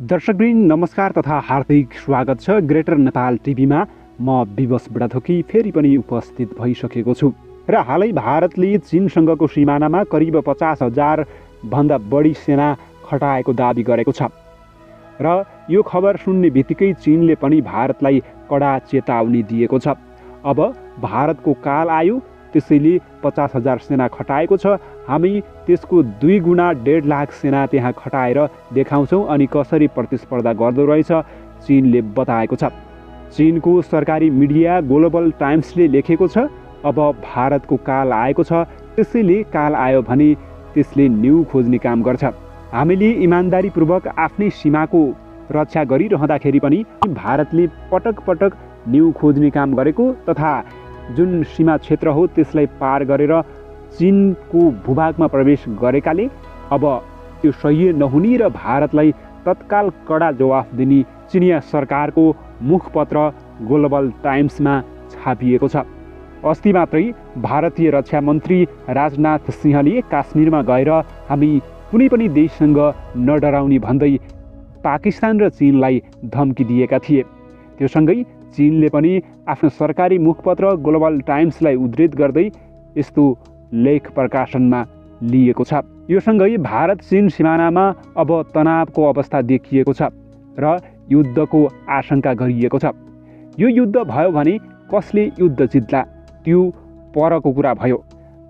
दर्शकवृन्द नमस्कार तथा हार्दिक स्वागत छ। ग्रेटर नेपाल टिभीमा म विवश बुढाथोकी फेरि पनि उपस्थित भइसकेको छु र हालै भारतले चीनसँगको सिमानामा करिब 50,000 भन्दा बढी सेना खटाएको दाबी गरेको छ र यो खबर सुन्ने बित्तिकै चीनले पनि भारतलाई कडा चेतावनी दिएको छ। अब भारतको काल आयो, त्यसैले 50,000 सेना खटाएको छ, हामी त्यसको 2 गुणा 1.5 लाख सेना त्यहाँ खटाएर देखाउँछौँ अनि कसरी प्रतिस्पर्धा गर्दो रहेछ चीनले बताएको छ। चीनको सरकारी मिडिया ग्लोबल टाइम्सले लेखेको छ, अब भारतको काल आएको छ, त्यसैले काल आयो भने त्यसले न्यु खोज्ने काम गर्छ। हामीले इमानदारीपूर्वक आफ्नै सीमाको रक्षा गरिरहँदाखेरि पनि भारतले पटक पटक न्यु खोज्ने काम गरेको तथा जुन सीमा क्षेत्र हो त्यसलाई पार गरेर चीनको भूभागमा प्रवेश गरेकाले अब त्यो सह्य नहुने र भारतलाई तत्काल कडा जवाफ दिने चिनिया सरकारको मुखपत्र ग्लोबल टाइम्समा छापिएको छ। अस्ति मात्रै भारतीय रक्षा मन्त्री राजनाथ सिंहले काश्मीरमा गएर हामी कुनै पनि देशसँग नडराउने भन्दै पाकिस्तान र चीनलाई धम्की दिएका थिए। त्योसँगै चीनले पनि आफ्नो सरकारी मुखपत्र ग्लोबल टाइम्सलाई उद्धृत गर्दै यस्तो लेख प्रकाशनमा लिएको छ। यो सँगै भारत चीन सिमानामा अब तनावको अवस्था देखिएको छ र युद्धको आशंका गरिएको छ। यो युद्ध भयो भने कसले युद्ध जित्ला त्यो परको कुरा भयो,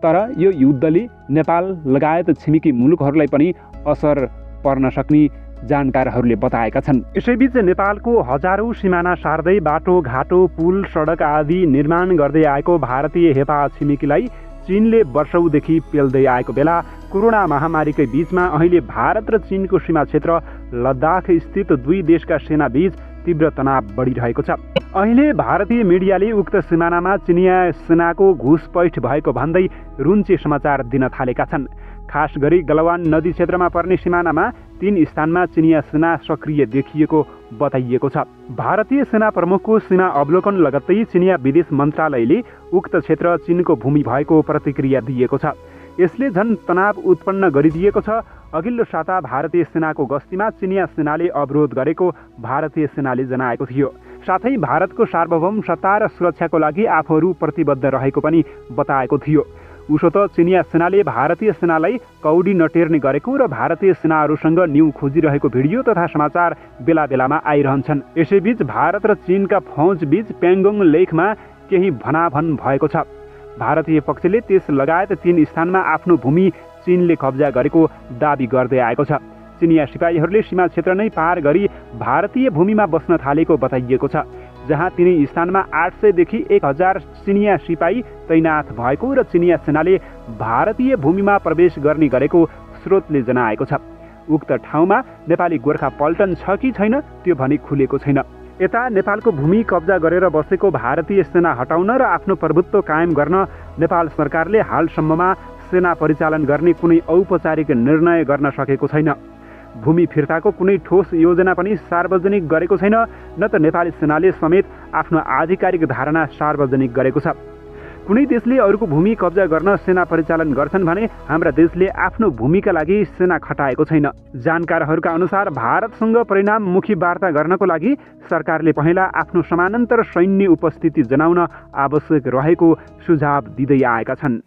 तर यो युद्धले नेपाल लगायत छिमेकी मुलुकहरूलाई पनि असर पर्न सक्ने जानकारहरूले बताएका छन्। यसैबीच नेपालको हजारौं सिमाना सार्दै बाटो घाटो पुल सडक आदि निर्माण गर्दै आएको भारतीय हेपा छिमेकीलाई चीनले वर्षौंदेखि पेल्दै आएको बेला कोरोना महामारीकै बीचमा अहिले भारत र चीनको सीमा क्षेत्र लद्दाख स्थित 2 देशका सेना बीच तीव्र तनाव बढिरहेको छ। अहिले भारतीय मिडियाले उक्त सिमानामा चिनिया सेनाको घुसपैठ भएको भन्दै रुन्चे समाचार दिन थालेका छन्। खास गरी गलवान नदी क्षेत्रमा पर्ने सिमानामा 3 स्थानमा चिनिया सेना सक्रिय देखिएको बताइएको छ। भारतीय सेना प्रमुखको सीमा अवलोकन लगत्तै चिनिया विदेश मन्त्रालयले उक्त क्षेत्र चीनको भूमि भएको प्रतिक्रिया दिएको छ। यसले झन् तनाव उत्पन्न गरिदिएको छ। अघिल्लो साता भारतीय सेनाको गस्तीमा चिनिया सेनाले अवरोध गरेको भारतीय सेनाले जनाएको थियो। साथै भारतको सार्वभौम सत्ता र सुरक्षाको लागि आफूहरू प्रतिबद्ध रहेको पनि बताएको थियो। उसो त चिनिया सेनाले भारतीय सेनालाई कौडी नटेर्ने गरेको र भारतीय सेनाहरूसँग न्यु खोजिरहेको भिडियो तथा समाचार बेला बेलामा आइरहन्छन्। यसैबीच भारत र चीनका फौज बीच प्याङ्गोङ लेकमा केही भनाभन भएको छ। भारतीय पक्षले त्यस लगायत 3 स्थानमा आफ्नो भूमि चीनले कब्जा गरेको दाबी गर्दै आएको छ। चिनिया सिपाहीहरूले सीमा क्षेत्र नै पार गरी भारतीय भूमिमा बस्न थालेको बताइएको छ, जहाँ तिनै स्थानमा 800 देखि 1000 चिनिया सिपाही तैनाथ भएको र चिनिया सेनाले भारतीय भूमिमा प्रवेश गर्ने गरेको स्रोतले जनाएको छ। उक्त ठाउँमा नेपाली गोर्खा पल्टन छ कि छैन त्यो भनी खुलेको छैन। यता नेपालको भूमि कब्जा गरेर बसेको भारतीय सेना हटाउन र आफ्नो प्रभुत्व कायम गर्न नेपाल सरकारले हालसम्ममा सेना परिचालन गर्ने कुनै औपचारिक निर्णय गर्न सकेको छैन। भूमि फिर्ताको कुनै ठोस योजना पनि सार्वजनिक गरेको छैन, न त नेपाली सेनाले समेत आफ्नो आधिकारिक धारणा सार्वजनिक गरेको छ। कुनै देशले अरूको भूमि कब्जा गर्न सेना परिचालन गर्छन् भने हाम्रा देशले आफ्नो भूमिका लागि सेना खटाएको छैन। जानकारहरूका अनुसार भारतसँग परिणाममुखी वार्ता गर्नको लागि सरकारले पहिला आफ्नो समानान्तर सैन्य उपस्थिति जनाउन आवश्यक रहेको सुझाव दिँदै आएका छन्।